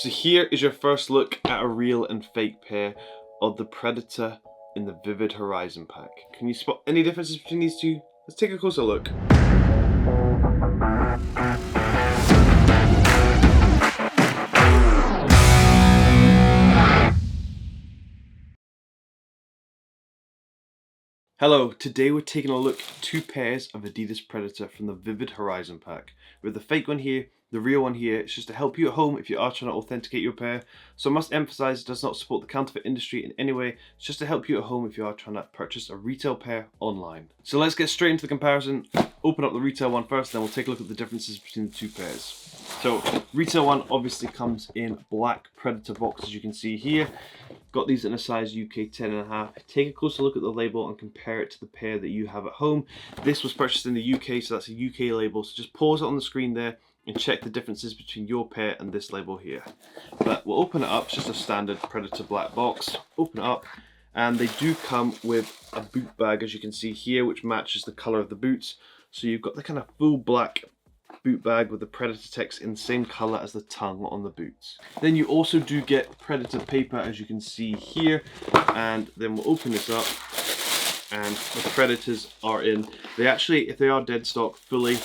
So here is your first look at a real and fake pair of the Predator in the Vivid Horizon pack. Can you spot any differences between these two? Let's take a closer look. Hello, today we're taking a look at two pairs of ADIDAS Predator from the Vivid Horizon pack. We have the fake one here, the real one here. It's just to help you at home if you are trying to authenticate your pair. So I must emphasize it does not support the counterfeit industry in any way. It's just to help you at home if you are trying to purchase a retail pair online. So let's get straight into the comparison. Open up the retail one first, then we'll take a look at the differences between the two pairs. So retail one obviously comes in black Predator box, as you can see here. Got these in a size UK 10.5. Take a closer look at the label and compare it to the pair that you have at home. This was purchased in the UK, so that's a UK label. So just pause it on the screen there and check the differences between your pair and this label here. But we'll open it up. It's just a standard Predator black box. Open it up, and they do come with a boot bag, as you can see here, which matches the color of the boots. So you've got the kind of full black boot bag with the Predator text in the same color as the tongue on the boots. Then you also do get Predator paper, as you can see here, and then we'll open this up and the Predators are in. They actually, if they are dead stock fully,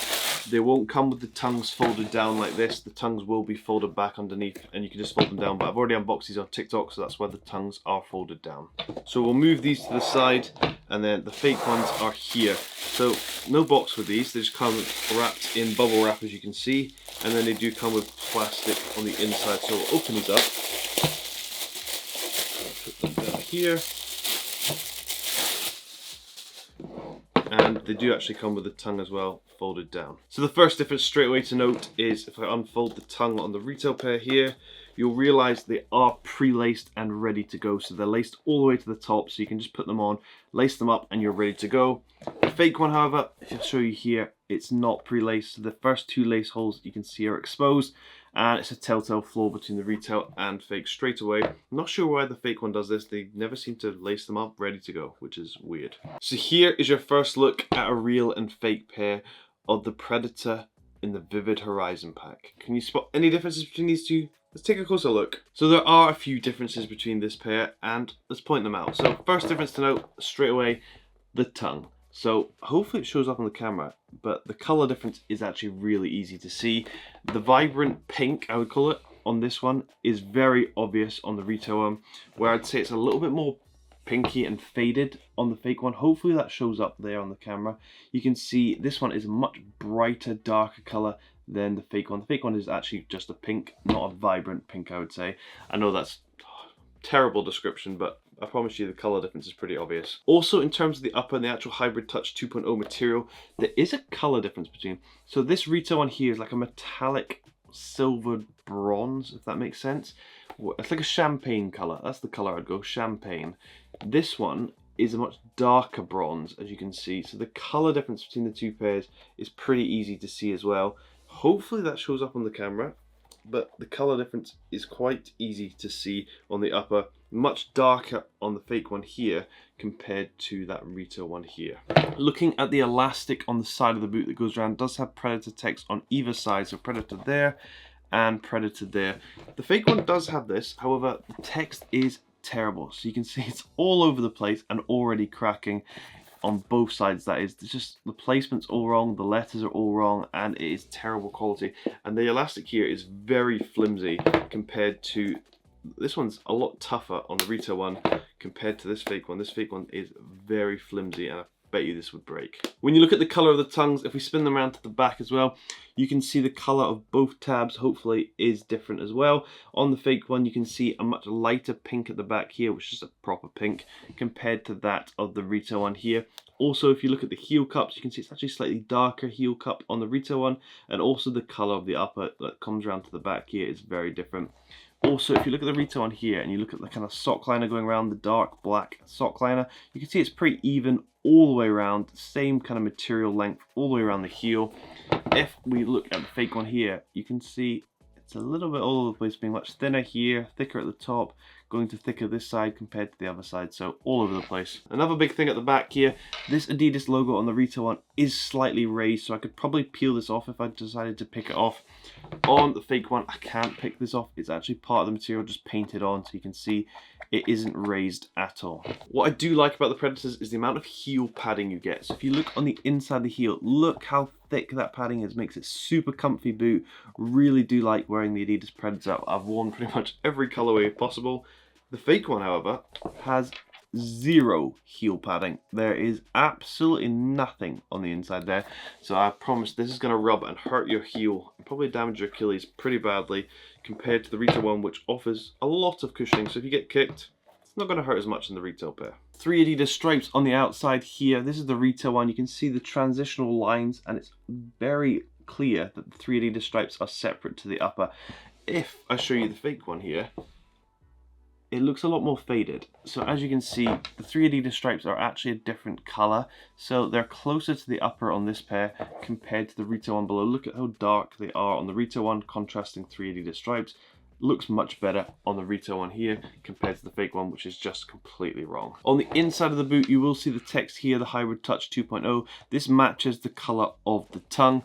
they won't come with the tongues folded down like this. The tongues will be folded back underneath and you can just fold them down, but I've already unboxed these on TikTok, so that's why the tongues are folded down. So we'll move these to the side, and then the fake ones are here. So no box with these, they just come wrapped in bubble wrap, as you can see, and then they do come with plastic on the inside. So we'll open these up, put them down here, and they do actually come with the tongue as well, folded down. So the first difference straight away to note is if I unfold the tongue on the retail pair here, you'll realize they are pre-laced and ready to go. So they're laced all the way to the top, so you can just put them on, lace them up, and you're ready to go. The fake one, however, if I'll show you here, it's not pre-laced. So the first two lace holes you can see are exposed, and it's a telltale flaw between the retail and fake straight away. I'm not sure why the fake one does this. They never seem to lace them up ready to go, which is weird. So here is your first look at a real and fake pair of the Predator in the Vivid Horizon pack. Can you spot any differences between these two? Let's take a closer look. So there are a few differences between this pair, and let's point them out. So first difference to note straight away, the tongue. So hopefully it shows up on the camera, but the color difference is actually really easy to see. The vibrant pink, I would call it, on this one is very obvious on the retail one, where I'd say it's a little bit more pinky and faded on the fake one. Hopefully that shows up there on the camera. You can see this one is a much brighter, darker color than the fake one. The fake one is actually just a pink, not a vibrant pink, I would say. I know that's terrible description, but I promise you the color difference is pretty obvious. Also, in terms of the upper and the actual Hybrid Touch 2.0 material, there is a color difference between. So this retail one here is like a metallic silvered bronze, if that makes sense. It's like a champagne color. That's the color I'd go, champagne. This one is a much darker bronze, as you can see. So the color difference between the two pairs is pretty easy to see as well. Hopefully that shows up on the camera, but the color difference is quite easy to see on the upper. Much darker on the fake one here compared to that retail one here. Looking at the elastic on the side of the boot that goes around, does have Predator text on either side, so Predator there and Predator there. The fake one does have this, however the text is terrible, so you can see it's all over the place and already cracking on both sides. That is, it's just the placement's all wrong, the letters are all wrong, and it is terrible quality. And the elastic here is very flimsy compared to this one's a lot tougher on the retail one compared to this fake one. This fake one is very flimsy, and I bet you this would break. When you look at the color of the tongues, if we spin them around to the back as well, you can see the color of both tabs hopefully is different as well. On the fake one, you can see a much lighter pink at the back here, which is a proper pink, compared to that of the retail one here. Also, if you look at the heel cups, you can see it's actually slightly darker heel cup on the retail one, and also the color of the upper that comes around to the back here is very different. Also, if you look at the retail one here and you look at the kind of sock liner going around, the dark black sock liner, you can see it's pretty even all the way around, same kind of material length all the way around the heel. If we look at the fake one here, you can see it's a little bit all over the place, being much thinner here, thicker at the top, going to thicker this side compared to the other side, so all over the place. Another big thing at the back here, this ADIDAS logo on the retail one is slightly raised, so I could probably peel this off if I decided to pick it off. On the fake one, I can't pick this off. It's actually part of the material just painted on, so you can see it isn't raised at all. What I do like about the Predators is the amount of heel padding you get. So if you look on the inside of the heel, look how thick that padding is. Makes it super comfy boot. Really do like wearing the Adidas Predator. I've worn pretty much every colorway possible. The fake one, however, has zero heel padding. There is absolutely nothing on the inside there, so I promise this is going to rub and hurt your heel and probably damage your Achilles pretty badly compared to the retail one, which offers a lot of cushioning. So if you get kicked, it's not going to hurt as much in the retail pair. 3 Adidas stripes on the outside here. This is the retail one. You can see the transitional lines, and it's very clear that the 3 Adidas stripes are separate to the upper. If I show you the fake one here, it looks a lot more faded. So as you can see, the 3 Adidas stripes are actually a different color, so they're closer to the upper on this pair compared to the retail one below. Look at how dark they are on the retail one, contrasting 3 Adidas stripes. Looks much better on the retail one here compared to the fake one, which is just completely wrong. On the inside of the boot, you will see the text here, the Hybrid Touch 2.0. This matches the color of the tongue.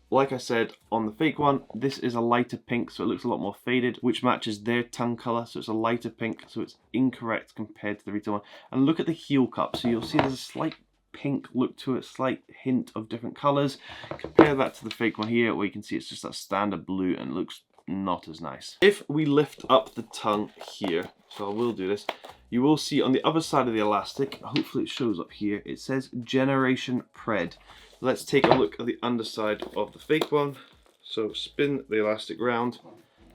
Like I said, on the fake one, this is a lighter pink, so it looks a lot more faded, which matches their tongue color, so it's a lighter pink, so it's incorrect compared to the retail one. And look at the heel cup, so you'll see there's a slight pink look to it, slight hint of different colors. Compare that to the fake one here, where you can see it's just that standard blue and looks not as nice. If we lift up the tongue here, so I will do this, you will see on the other side of the elastic, hopefully it shows up here, it says Generation Pred. Let's take a look at the underside of the fake one. So spin the elastic round.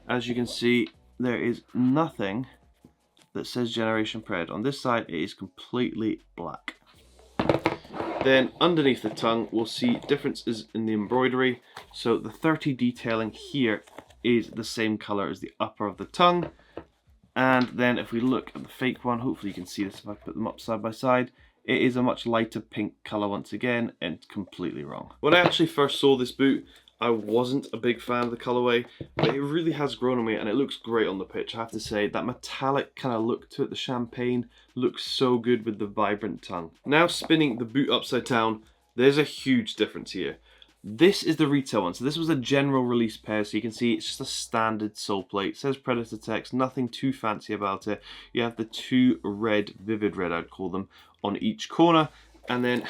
As you can see, there is nothing that says Generation Pred. On this side, it is completely black. Then underneath the tongue, we'll see differences in the embroidery. So the 30 detailing here is the same color as the upper of the tongue. And then if we look at the fake one, hopefully you can see this if I put them up side by side, it is a much lighter pink color once again, and completely wrong. When I actually first saw this boot, I wasn't a big fan of the colorway, but it really has grown on me and it looks great on the pitch. I have to say, that metallic kind of look to it, the champagne, looks so good with the vibrant tongue. Now spinning the boot upside down, there's a huge difference here. This is the retail one, so this was a general release pair, so you can see it's just a standard sole plate. It says Predator text, nothing too fancy about it. You have the 2 red, vivid red I'd call them, on each corner. And then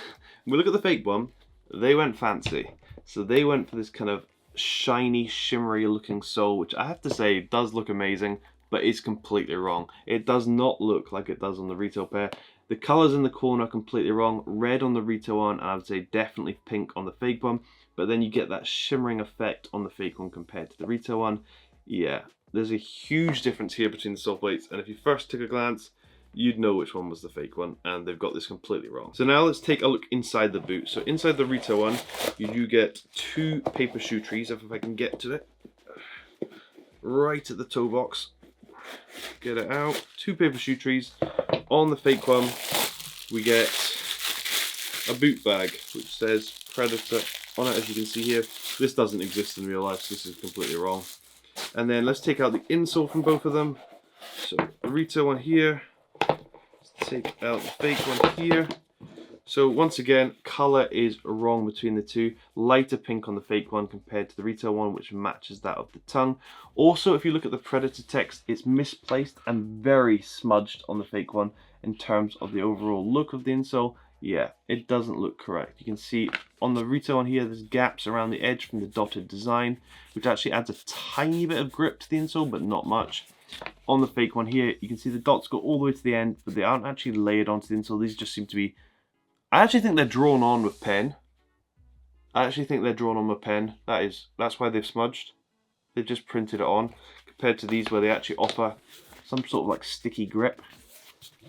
we look at the fake one, they went fancy. So they went for this kind of shiny, shimmery looking sole, which I have to say does look amazing, but is completely wrong. It does not look like it does on the retail pair. The colors in the corner are completely wrong. Red on the retail one, and I would say definitely pink on the fake one. But then you get that shimmering effect on the fake one compared to the retail one. Yeah, there's a huge difference here between the sole plates, and if you first took a glance, you'd know which one was the fake one, and they've got this completely wrong. So now let's take a look inside the boot. So inside the retail one, you do get 2 paper shoe trees, if I can get to it. Right at the toe box. Get it out. 2 paper shoe trees. On the fake one, we get a boot bag, which says Predator on it, as you can see here. This doesn't exist in real life, so this is completely wrong. And then let's take out the insole from both of them. So the retail one here. Let's take out the fake one here. So once again, color is wrong between the two. Lighter pink on the fake one compared to the retail one, which matches that of the tongue. Also, if you look at the Predator text, it's misplaced and very smudged on the fake one in terms of the overall look of the insole. Yeah, it doesn't look correct. You can see on the retail one here, there's gaps around the edge from the dotted design, which actually adds a tiny bit of grip to the insole, but not much. On the fake one here, you can see the dots go all the way to the end, but they aren't actually layered onto the insole. These just seem to be, I actually think they're drawn on with pen. That's why they've smudged. They've just printed it on, compared to these where they actually offer some sort of like sticky grip.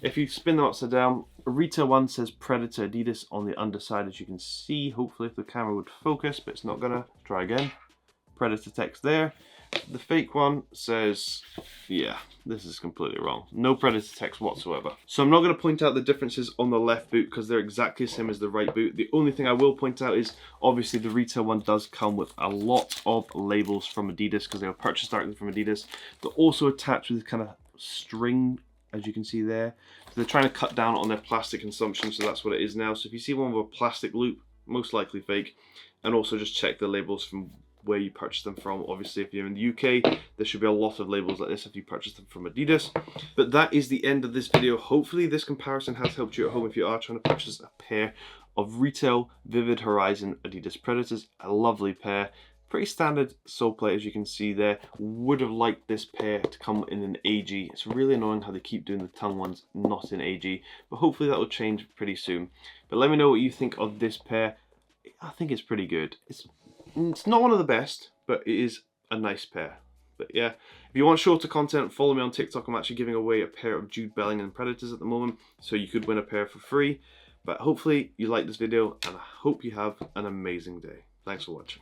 If you spin them upside down, a retail one says Predator Adidas on the underside, as you can see. Hopefully if the camera would focus, but it's not gonna. Try again. Predator text there. The fake one says, yeah, this is completely wrong. No Predator text whatsoever. So I'm not going to point out the differences on the left boot because they're exactly the same as the right boot. The only thing I will point out is obviously the retail one does come with a lot of labels from Adidas because they were purchased directly from Adidas. They're also attached with this kind of string, as you can see there. So they're trying to cut down on their plastic consumption, so that's what it is now. So if you see one with a plastic loop, most likely fake. And also just check the labels from where you purchase them from. Obviously, if you're in the UK, there should be a lot of labels like this if you purchase them from Adidas. But that is the end of this video. Hopefully this comparison has helped you at home if you are trying to purchase a pair of retail Vivid Horizon Adidas Predators. A lovely pair. Pretty standard sole plate, as you can see there. Would have liked this pair to come in an AG. It's really annoying how they keep doing the tongue ones not in AG, but hopefully that will change pretty soon. But let me know what you think of this pair. I think it's pretty good. It's not one of the best, but it is a nice pair. But yeah, if you want shorter content, follow me on TikTok. I'm actually giving away a pair of Jude Bellingham Predators at the moment, so you could win a pair for free. But hopefully you like this video, and I hope you have an amazing day. Thanks for watching.